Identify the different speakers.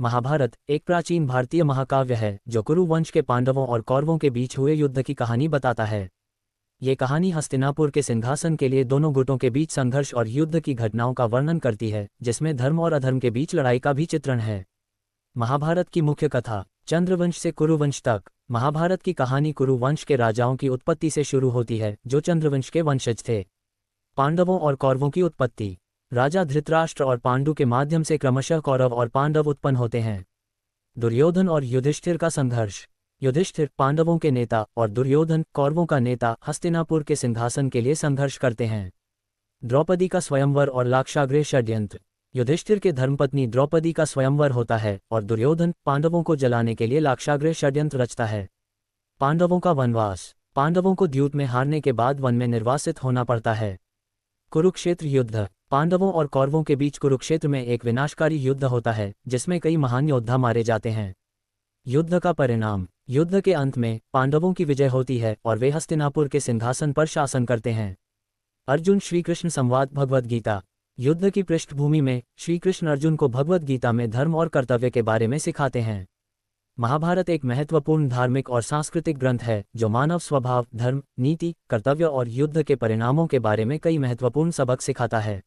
Speaker 1: महाभारत एक प्राचीन भारतीय महाकाव्य है जो कुरु वंश के पांडवों और कौरवों के बीच हुए युद्ध की कहानी बताता है। ये कहानी हस्तिनापुर के सिंहासन के लिए दोनों गुटों के बीच संघर्ष और युद्ध की घटनाओं का वर्णन करती है, जिसमें धर्म और अधर्म के बीच लड़ाई का भी चित्रण है। महाभारत की मुख्य कथा। चंद्रवंश से कुरुवंश तक। महाभारत की कहानी कुरु वंश के राजाओं की उत्पत्ति से शुरू होती है, जो चंद्रवंश के वंशज थे। पांडवों और कौरवों की उत्पत्ति। राजा धृतराष्ट्र और पांडु के माध्यम से क्रमशः कौरव और पांडव उत्पन्न होते हैं। दुर्योधन और युधिष्ठिर का संघर्ष। युधिष्ठिर पांडवों के नेता और दुर्योधन कौरवों का नेता हस्तिनापुर के सिंहासन के लिए संघर्ष करते हैं। द्रौपदी का स्वयंवर और लाक्षागृह षड्यंत्र। युधिष्ठिर के धर्मपत्नी द्रौपदी का स्वयंवर होता है और दुर्योधन पांडवों को जलाने के लिए लाक्षागृह षड्यंत्र रचता है। पांडवों का वनवास। पांडवों को द्यूत में हारने के बाद वन में निर्वासित होना पड़ता है। कुरुक्षेत्र युद्ध। पांडवों और कौरवों के बीच कुरुक्षेत्र में एक विनाशकारी युद्ध होता है, जिसमें कई महान योद्धा मारे जाते हैं। युद्ध का परिणाम। युद्ध के अंत में पांडवों की विजय होती है और वे हस्तिनापुर के सिंहासन पर शासन करते हैं। अर्जुन श्री कृष्ण संवाद भगवद गीता। युद्ध की पृष्ठभूमि में श्री कृष्ण अर्जुन को भगवद गीता में धर्म और कर्तव्य के बारे में सिखाते हैं। महाभारत एक महत्वपूर्ण धार्मिक और सांस्कृतिक ग्रंथ है जो मानव स्वभाव, धर्म, नीति, कर्तव्य और युद्ध के परिणामों के बारे में कई महत्वपूर्ण सबक सिखाता है।